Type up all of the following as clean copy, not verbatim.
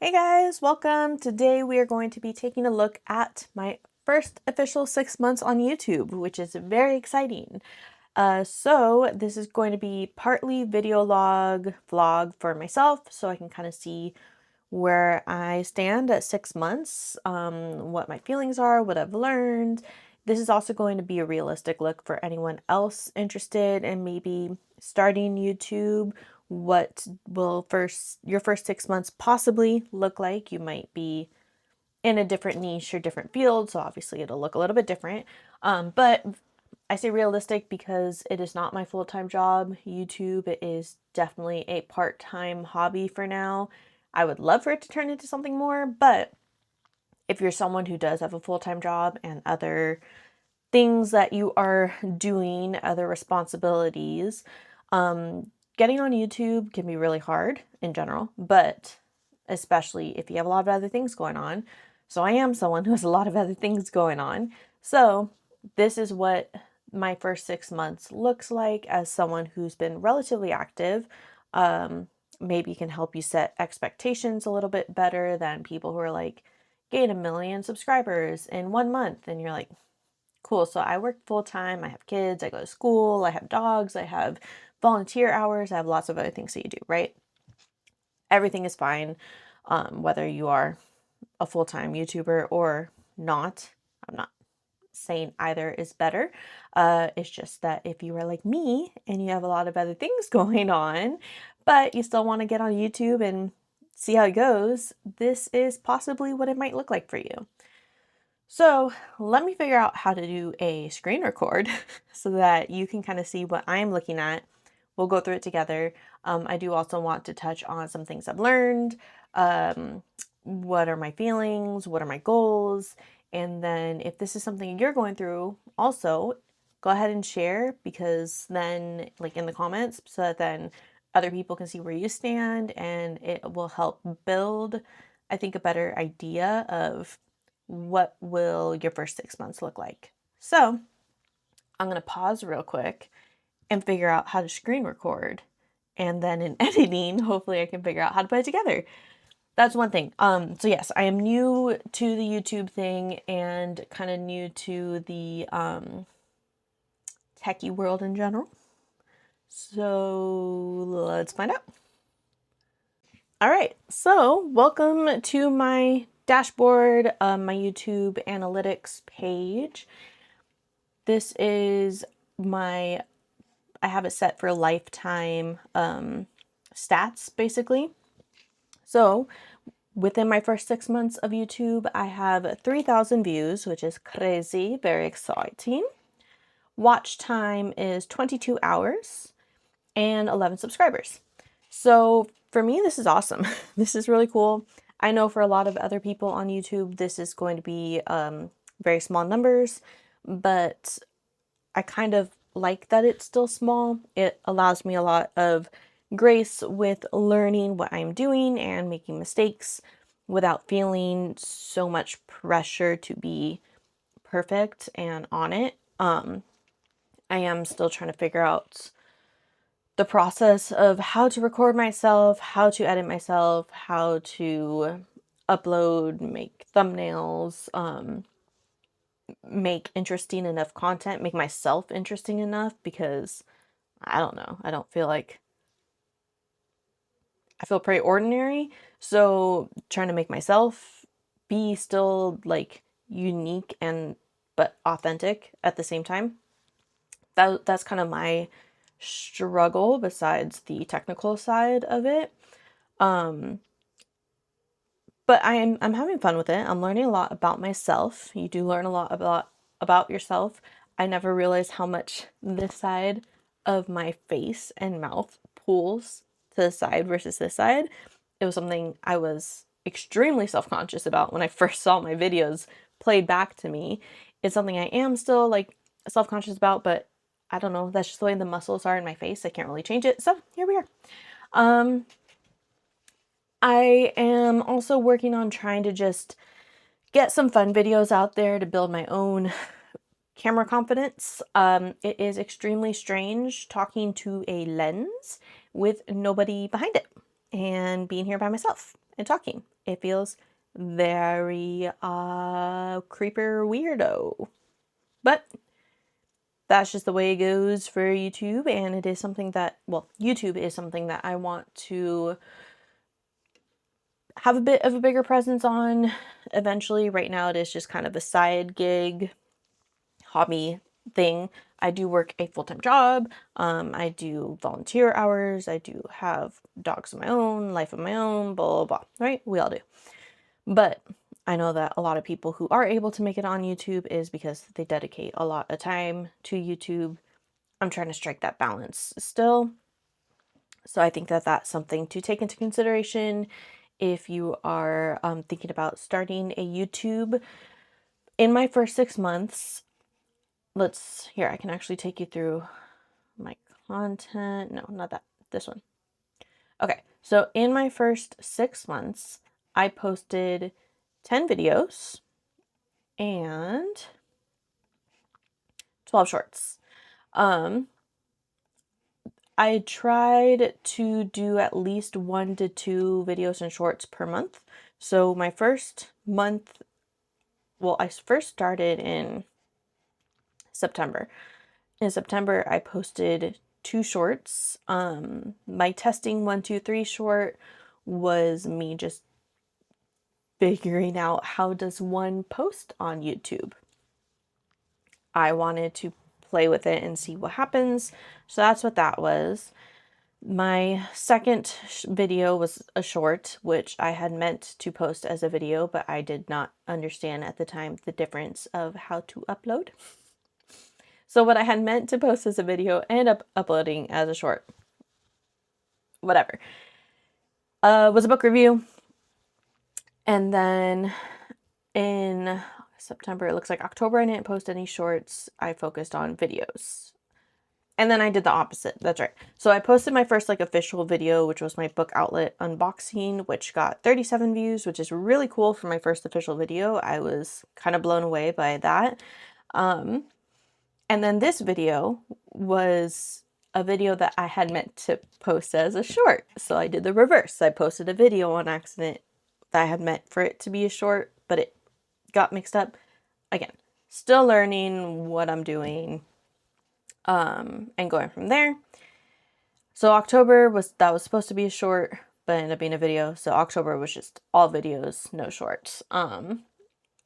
Hey guys, welcome. Today we are going to be taking a look at my first official 6 months on YouTube, which is very exciting. So this is going to be partly video vlog for myself, so I can kind of see where I stand at 6 months, what my feelings are, what I've learned. This is also going to be a realistic look for anyone else interested in maybe starting YouTube. What will your first 6 months possibly look like? You might be in a different niche or different field, so obviously it'll look a little bit different. But I say realistic because it is not my full-time job. YouTube is definitely a part-time hobby for now. I would love for it to turn into something more, but if you're someone who does have a full-time job and other things that you are doing, other responsibilities, getting on YouTube can be really hard in general, but especially if you have a lot of other things going on. So I am someone who has a lot of other things going on. So this is what my first 6 months looks like as someone who's been relatively active. Maybe can help you set expectations a little bit better than people who are like, gain 1 million subscribers in 1 month. And you're like, cool. So I work full time. I have kids. I go to school. I have dogs. I have volunteer hours. I have lots of other things that you do, right? Everything is fine, whether you are a full time YouTuber or not. I'm not saying either is better. It's just that if you are like me and you have a lot of other things going on, but you still want to get on YouTube and see how it goes, this is possibly what it might look like for you. So let me figure out how to do a screen record so that you can kind of see what I'm looking at. We'll go through it together. I do also want to touch on some things I've learned. What are my feelings? What are my goals? And then if this is something you're going through, also go ahead and share, because then, like, in the comments, so that then other people can see where you stand, and it will help build, I think, a better idea of what will your first 6 months look like. So I'm going to pause real quick and figure out how to screen record. And then in editing, hopefully I can figure out how to put it together. That's one thing. So yes, I am new to the YouTube thing and kind of new to the techie world in general. So let's find out. All right, so welcome to my dashboard, my YouTube analytics page. This is I have it set for lifetime stats, basically. So within my first 6 months of YouTube, I have 3,000 views, which is crazy, very exciting. Watch time is 22 hours and 11 subscribers. So for me, this is awesome. This is really cool. I know for a lot of other people on YouTube, this is going to be very small numbers, but I kind of like that it's still small. It allows me a lot of grace with learning what I'm doing and making mistakes without feeling so much pressure to be perfect and on it. I am still trying to figure out the process of how to record myself, how to edit myself, how to upload, make thumbnails, make interesting enough content, make myself interesting enough, because I don't know, I feel pretty ordinary. So trying to make myself be still like unique and but authentic at the same time. That's kind of my struggle besides the technical side of it. But I'm having fun with it. I'm learning a lot about myself. You do learn a lot about yourself. I never realized how much this side of my face and mouth pulls to the side versus this side. It was something I was extremely self-conscious about when I first saw my videos played back to me. It's something I am still like self-conscious about, but I don't know, that's just the way the muscles are in my face. I can't really change it. So here we are. I am also working on trying to just get some fun videos out there to build my own camera confidence. It is extremely strange talking to a lens with nobody behind it and being here by myself and talking. It feels very creeper weirdo. But that's just the way it goes for YouTube, and it is something that, well, YouTube is something that I want to have a bit of a bigger presence on eventually. Right now it is just kind of a side gig, hobby thing. I do work a full-time job. I do volunteer hours. I do have dogs of my own, life of my own, blah, blah, blah, right? We all do. But I know that a lot of people who are able to make it on YouTube is because they dedicate a lot of time to YouTube. I'm trying to strike that balance still. So I think that that's something to take into consideration if you are thinking about starting a YouTube. In my first 6 months, I can actually take you through my content. No, not that, this one. Okay, so in my first 6 months, I posted 10 videos and 12 shorts. I tried to do at least 1 to 2 videos and shorts per month. So my first month, well, I first started in September. In September, I posted 2 shorts. My testing 1, 2, 3 short was me just figuring out how does one post on YouTube. I wanted to play with it and see what happens. So that's what that was. My second video was a short, which I had meant to post as a video, but I did not understand at the time the difference of how to upload. So what I had meant to post as a video ended up uploading as a short. Whatever. Was a book review. And then in September, it looks like October, I didn't post any shorts. I focused on videos. And then I did the opposite. That's right. So I posted my first official video, which was my book outlet unboxing, which got 37 views, which is really cool for my first official video. I was kind of blown away by that. And then this video was a video that I had meant to post as a short. So I did the reverse. I posted a video on accident that I had meant for it to be a short, but it got mixed up. Again, still learning what I'm doing, and going from there. So October was supposed to be a short, but ended up being a video. So October was just all videos, no shorts. And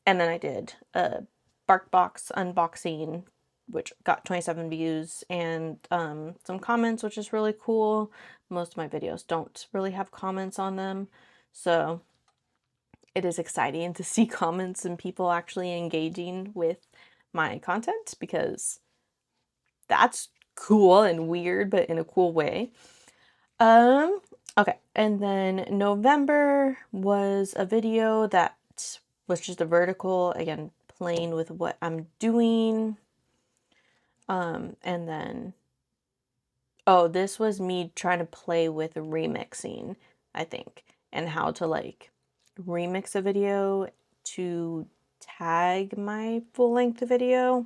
then I did a BarkBox unboxing, which got 27 views and some comments, which is really cool. Most of my videos don't really have comments on them, so it is exciting to see comments and people actually engaging with my content, because that's cool and weird, but in a cool way. Okay, and then November was a video that was just a vertical, again, playing with what I'm doing. And then, oh, this was me trying to play with remixing, I think, and how to remix a video to tag my full-length video.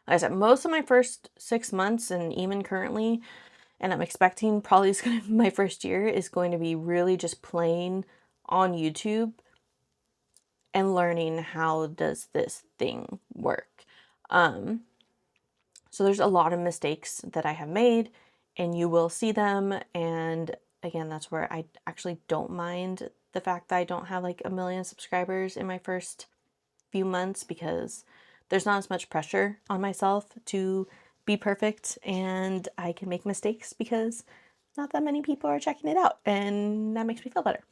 Like I said, most of my first 6 months, and even currently, and I'm expecting probably it's gonna my first year is going to be really just playing on YouTube and learning how does this thing work. So there's a lot of mistakes that I have made, and you will see them. And again, that's where I actually don't mind the fact that I don't have 1 million subscribers in my first few months, because there's not as much pressure on myself to be perfect, and I can make mistakes because not that many people are checking it out, and that makes me feel better.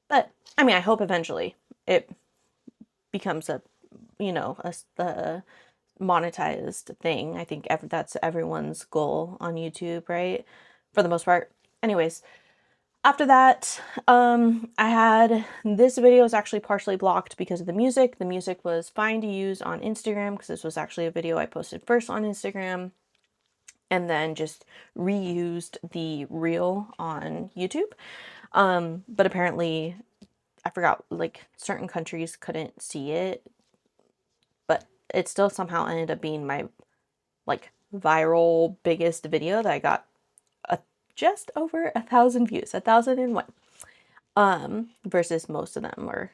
But I mean, I hope eventually it becomes a monetized thing. I think that's everyone's goal on YouTube, right? For the most part. Anyways, after that, I had this video was actually partially blocked because of the music. The music was fine to use on Instagram because this was actually a video I posted first on Instagram and then just reused the reel on YouTube. But apparently, I forgot, certain countries couldn't see it, but it still somehow ended up being my viral biggest video that I got just over 1,000 views, 1,001. versus most of them are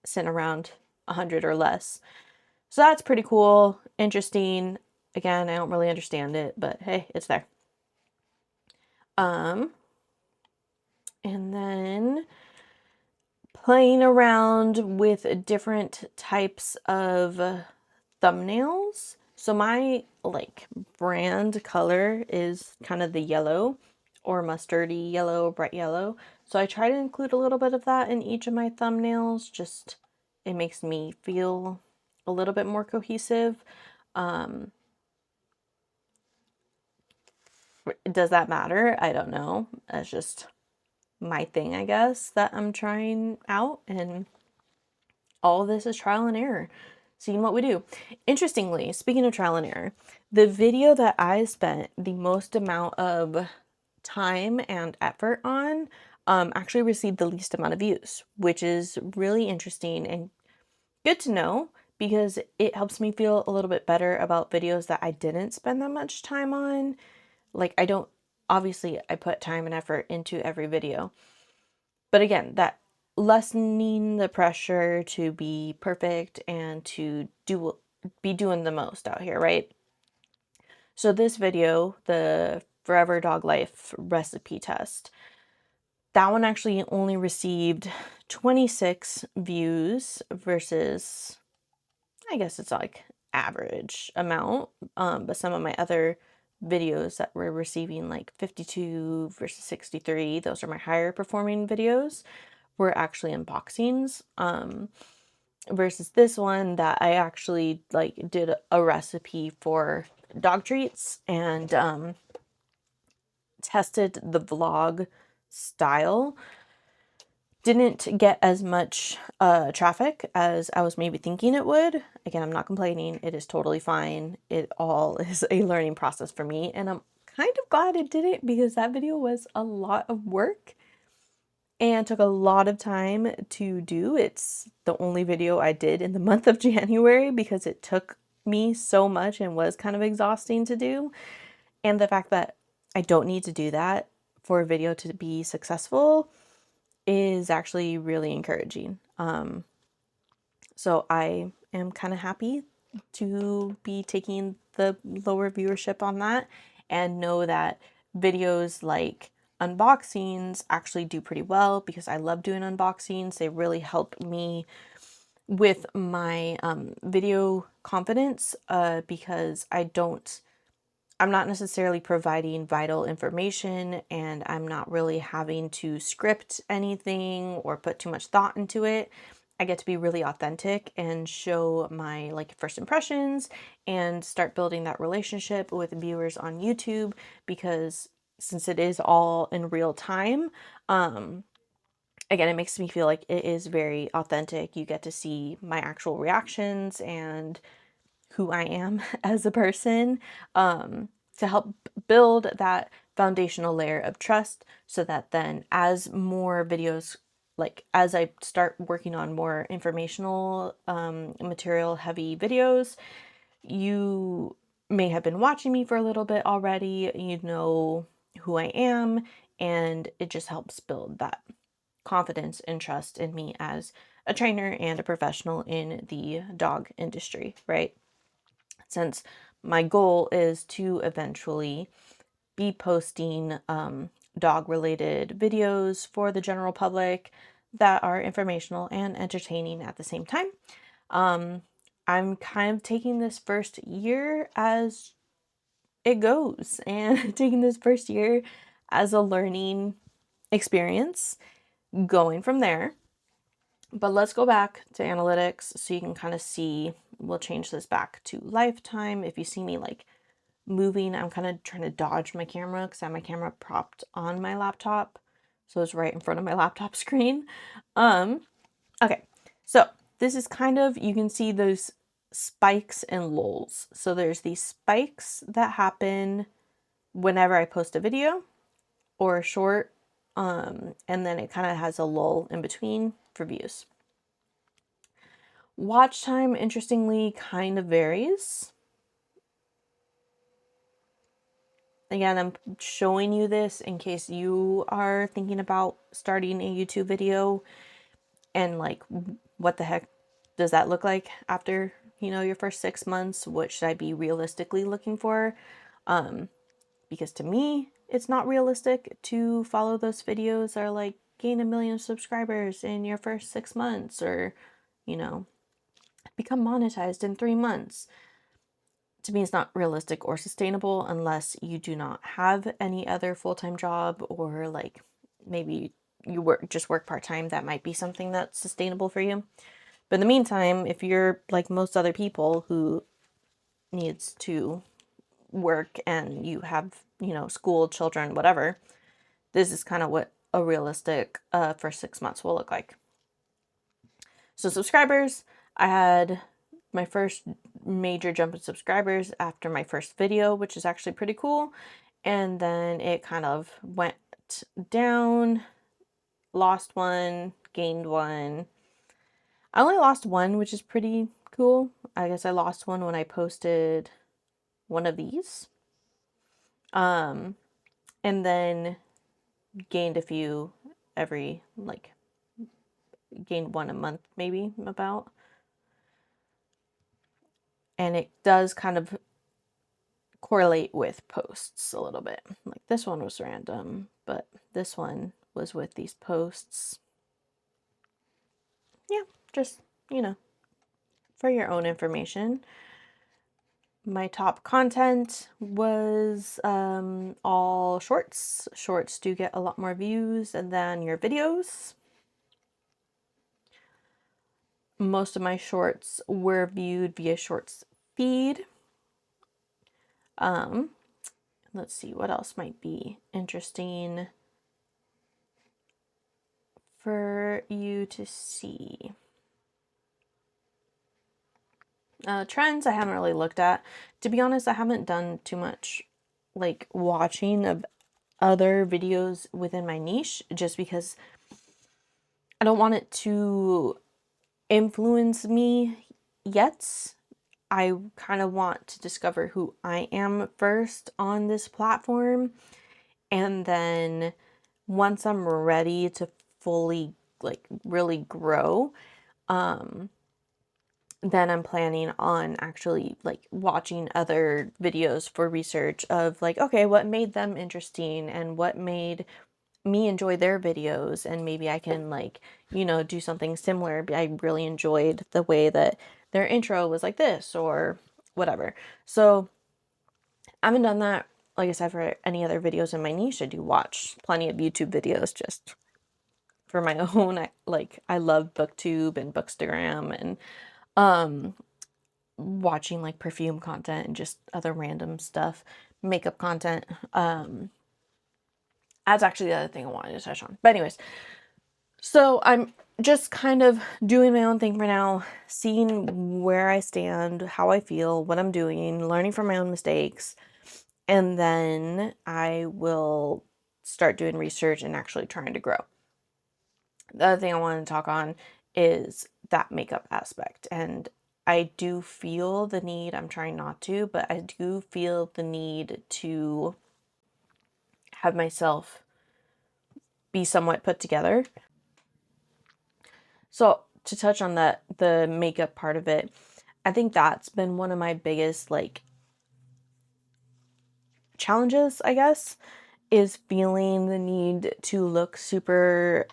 sitting around 100 or less. So that's pretty cool, interesting. Again, I don't really understand it, but hey, it's there. And then playing around with different types of thumbnails. So my like brand color is kind of the yellow or mustardy yellow, bright yellow. So I try to include a little bit of that in each of my thumbnails. Just it makes me feel a little bit more cohesive. Does that matter? I don't know. That's just my thing, I guess, that I'm trying out, and all of this is trial and error, seeing what we do. Interestingly, speaking of trial and error, the video that I spent the most amount of time and effort on actually received the least amount of views, which is really interesting and good to know because it helps me feel a little bit better about videos that I didn't spend that much time on. Like, I don't, obviously, I put time and effort into every video. But again, that lessening the pressure to be perfect and to be doing the most out here, right? So this video, the Forever Dog Life recipe test, that one actually only received 26 views versus, I guess it's like average amount. But some of my other videos that were receiving like 52 versus 63, those are my higher performing videos, were actually unboxings. Versus this one that I actually like did a recipe for dog treats and tested the vlog style. Didn't get as much traffic as I was maybe thinking it would. Again, I'm not complaining. It is totally fine. It all is a learning process for me, and I'm kind of glad it didn't because that video was a lot of work and took a lot of time to do. It's the only video I did in the month of January because it took me so much and was kind of exhausting to do. And the fact that I don't need to do that for a video to be successful is actually really encouraging. So I am kind of happy to be taking the lower viewership on that and know that videos like unboxings actually do pretty well because I love doing unboxings. They really help me with my video confidence because I'm not necessarily providing vital information and I'm not really having to script anything or put too much thought into it. I get to be really authentic and show my like first impressions and start building that relationship with viewers on YouTube because since it is all in real time, again, it makes me feel like it is very authentic. You get to see my actual reactions and who I am as a person, to help build that foundational layer of trust so that then as more videos, like as I start working on more informational material heavy videos, you may have been watching me for a little bit already, you know who I am, and it just helps build that confidence and trust in me as a trainer and a professional in the dog industry, right? Since my goal is to eventually be posting dog related videos for the general public that are informational and entertaining at the same time. I'm kind of taking this first year as it goes and taking this first year as a learning experience, going from there. But let's go back to analytics so you can kind of see. We'll change this back to lifetime. If you see me like moving, I'm kind of trying to dodge my camera because I have my camera propped on my laptop. So it's right in front of my laptop screen. Okay, so this is kind of, you can see those spikes and lulls. So there's these spikes that happen whenever I post a video or a short, and then it kind of has a lull in between for views. Watch time, interestingly, kind of varies. Again, I'm showing you this in case you are thinking about starting a YouTube video and like, what the heck does that look like after, your first 6 months? What should I be realistically looking for? Because to me, it's not realistic to follow those videos that are like, gain 1 million subscribers in your first 6 months, or, you know, become monetized in 3 months. To me, it's not realistic or sustainable unless you do not have any other full-time job, or like maybe you work part-time. That might be something that's sustainable for you. But in the meantime, if you're like most other people who needs to work and you have, school, children, whatever, this is kind of what a realistic first 6 months will look like. So subscribers, I had my first major jump in subscribers after my first video, which is actually pretty cool. And then it kind of went down, lost one, gained one. I only lost one, which is pretty cool. I guess I lost one when I posted one of these. And then gained a few every, like, gained one a month, maybe, about. And it does kind of correlate with posts a little bit. Like, this one was random, but this one was with these posts. Yeah, just, for your own information. My top content was all shorts. Shorts do get a lot more views than your videos. Most of my shorts were viewed via shorts feed. Let's see what else might be interesting for you to see. Trends I haven't really looked at. To be honest, I haven't done too much like watching of other videos within my niche, just because I don't want it to influence me yet. I kind of want to discover who I am first on this platform, and then once I'm ready to fully, like, really grow, then I'm planning on actually like watching other videos for research of like, okay, what made them interesting and what made me enjoy their videos, and maybe I can, like, do something similar. I really enjoyed the way that their intro was like this, or whatever. So I haven't done that, like I said, for any other videos in my niche. I do watch plenty of YouTube videos just for my own. I love booktube and bookstagram, and watching like perfume content and just other random stuff, makeup content. That's actually the other thing I wanted to touch on. But anyways, so I'm just kind of doing my own thing for now, seeing where I stand, how I feel, what I'm doing, learning from my own mistakes, and then I will start doing research and actually trying to grow. The other thing I want to talk on is that makeup aspect. And I do feel the need, I'm trying not to, but I do feel the need to have myself be somewhat put together. So to touch on the makeup part of it, I think that's been one of my biggest, like, challenges, I guess, is feeling the need to look super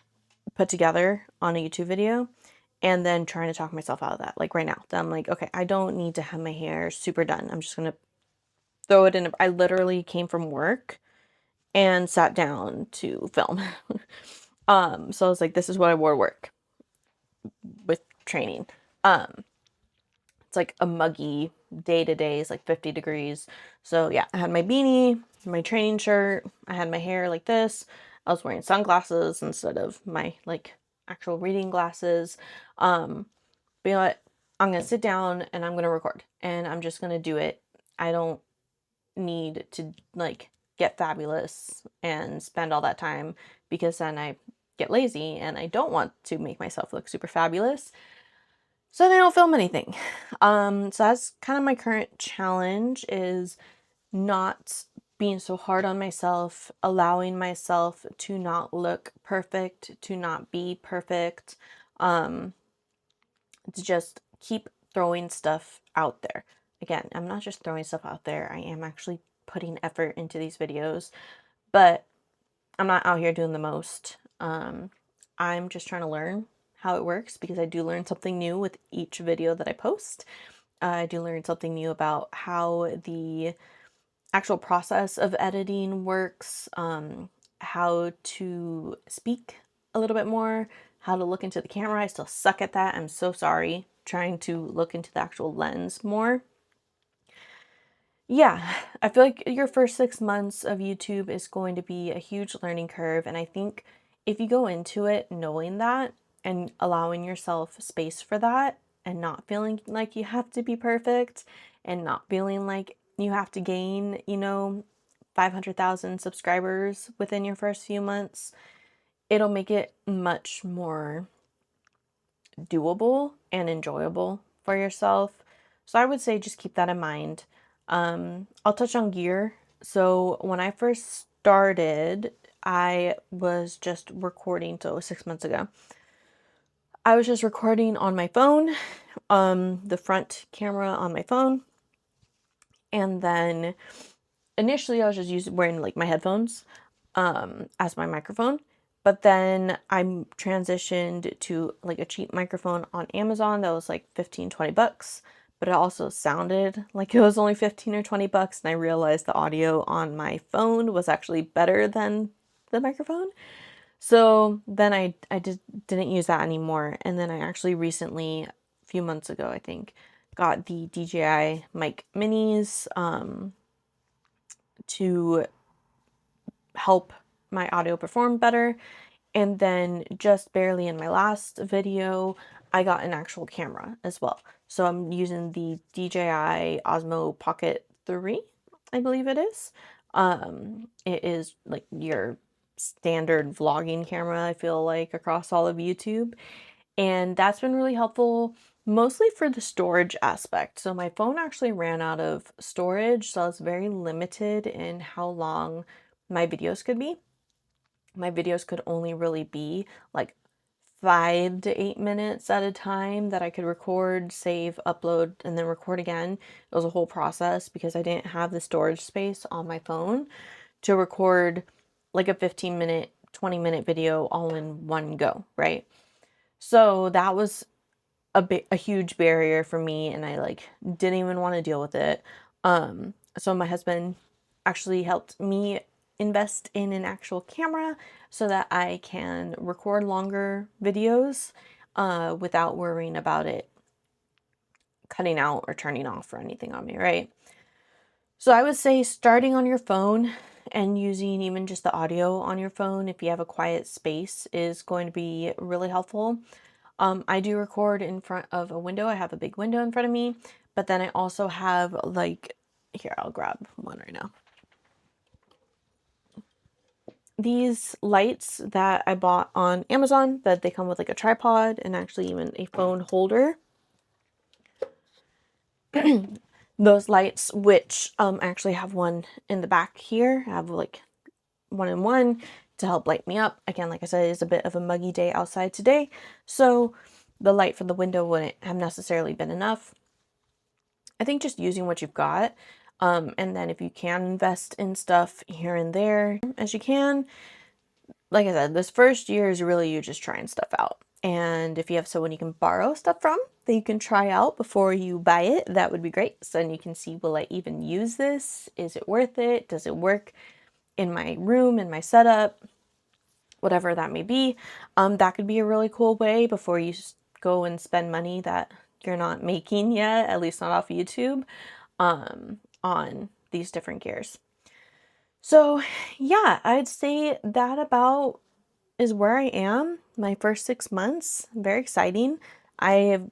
put together on a YouTube video, and then trying to talk myself out of that. Like right now, I'm like, okay, I don't need to have my hair super done. I'm just gonna throw it in. I literally came from work and sat down to film. So I was like, this is what I wore to work with training. It's like a muggy day today. It's like 50 degrees. So yeah, I had my beanie, my training shirt. I had my hair like this. I was wearing sunglasses instead of my like actual reading glasses. But you know what? I'm going to sit down and I'm going to record, and I'm just going to do it. I don't need to like get fabulous and spend all that time, because then I get lazy and I don't want to make myself look super fabulous. So then I don't film anything. So that's kind of my current challenge, is not being so hard on myself, allowing myself to not look perfect, to not be perfect, to just keep throwing stuff out there. Again, I'm not just throwing stuff out there, I am actually putting effort into these videos, but I'm not out here doing the most. I'm just trying to learn how it works, because I do learn something new with each video that I post. I do learn something new about how the actual process of editing works, how to speak a little bit more, how to look into the camera. I still suck at that. I'm so sorry. Trying to look into the actual lens more. Yeah, I feel like your first 6 months of YouTube is going to be a huge learning curve. And I think if you go into it knowing that and allowing yourself space for that, and not feeling like you have to be perfect, and not feeling like you have to gain, 500,000 subscribers within your first few months, it'll make it much more doable and enjoyable for yourself. So I would say just keep that in mind. I'll touch on gear. So when I first started, I was just recording, so it was 6 months ago. I was just recording on my phone, the front camera on my phone. And then initially I was just wearing like my headphones as my microphone. But then I transitioned to like a cheap microphone on Amazon that was like 15, 20 bucks. But it also sounded like it was only 15 or 20 bucks. And I realized the audio on my phone was actually better than the microphone. So then I just didn't use that anymore. And then I actually recently, a few months ago, I think, got the DJI mic minis to help my audio perform better. And then just barely in my last video, I got an actual camera as well. So I'm using the DJI Osmo Pocket 3, I believe it is. It is like your standard vlogging camera, I feel like, across all of YouTube. And that's been really helpful, mostly for the storage aspect. So my phone actually ran out of storage, so I was very limited in how long my videos could be. My videos could only really be like 5 to 8 minutes at a time that I could record, save, upload, and then record again. It was a whole process because I didn't have the storage space on my phone to record like a 15-minute, 20-minute video all in one go, right? So that was a huge barrier for me, and I like didn't even want to deal with it. So my husband actually helped me invest in an actual camera so that I can record longer videos without worrying about it cutting out or turning off or anything on me, right? So I would say starting on your phone and using even just the audio on your phone if you have a quiet space is going to be really helpful. I do record in front of a window. I have a big window in front of me, but then I also have like, here, I'll grab one right now. These lights that I bought on Amazon, that they come with like a tripod and actually even a phone holder. Those lights, which I actually have one in the back here. I have like one in one to help light me up. Again, like I said, it's a bit of a muggy day outside today, so the light from the window wouldn't have necessarily been enough. I think just using what you've got, and then if you can invest in stuff here and there as you can. Like I said, this first year is really you just trying stuff out. And if you have someone you can borrow stuff from that you can try out before you buy it, that would be great. So then you can see, will I even use this? Is it worth it? Does it work in my room, in my setup? Whatever that may be. That could be a really cool way before you go and spend money that you're not making yet, at least not off YouTube, on these different gears. So yeah, I'd say that about is where I am. My first 6 months, very exciting. I have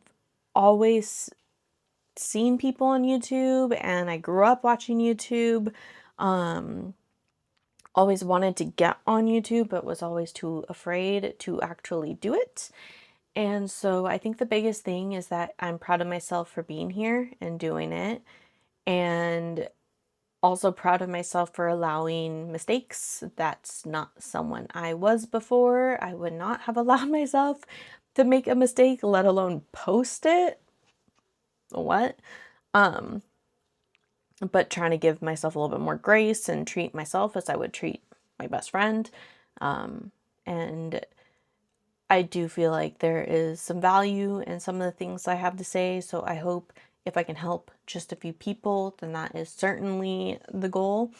always seen people on YouTube, and I grew up watching YouTube. Always wanted to get on YouTube, but was always too afraid to actually do it. And so I think the biggest thing is that I'm proud of myself for being here and doing it. And Also proud of myself for allowing mistakes. That's not someone I was before. I would not have allowed myself to make a mistake, let alone post it. What? But trying to give myself a little bit more grace and treat myself as I would treat my best friend. And I do feel like there is some value in some of the things I have to say. So I hope if I can help just a few people, then that is certainly the goal.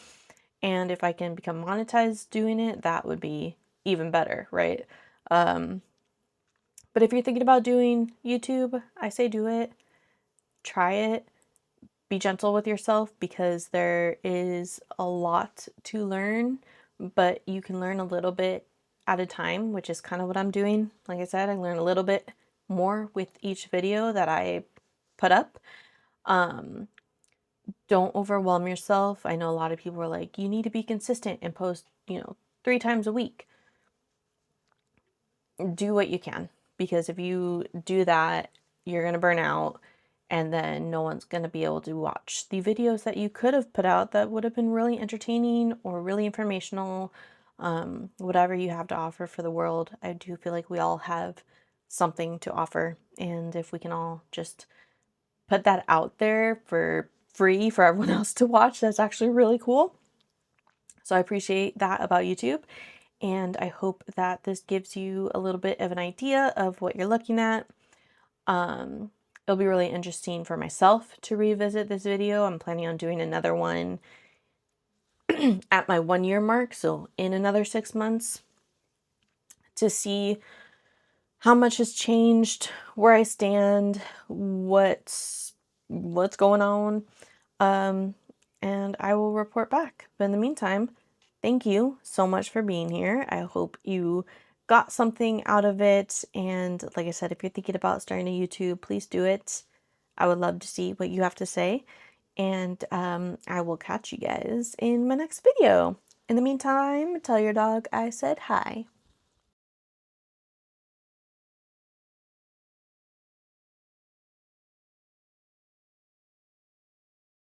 And if I can become monetized doing it, that would be even better, right? But if you're thinking about doing YouTube, I say do it, try it, be gentle with yourself because there is a lot to learn, but you can learn a little bit at a time, which is kind of what I'm doing. Like I said, I learn a little bit more with each video that I put up. Don't overwhelm yourself. I know a lot of people are like, you need to be consistent and post, 3 times a week. Do what you can, because if you do that, you're going to burn out, and then no one's going to be able to watch the videos that you could have put out that would have been really entertaining or really informational. Whatever you have to offer for the world, I do feel like we all have something to offer, and if we can all just put that out there for free for everyone else to watch, that's actually really cool. So I appreciate that about YouTube. And I hope that this gives you a little bit of an idea of what you're looking at. It'll be really interesting for myself to revisit this video. I'm planning on doing another one at my 1 year mark, so in another 6 months, to see how much has changed, where I stand, what's going on. And I will report back. But in the meantime, thank you so much for being here. I hope you got something out of it. And like I said, if you're thinking about starting a YouTube, please do it. I would love to see what you have to say. And I will catch you guys in my next video. In the meantime, tell your dog I said hi.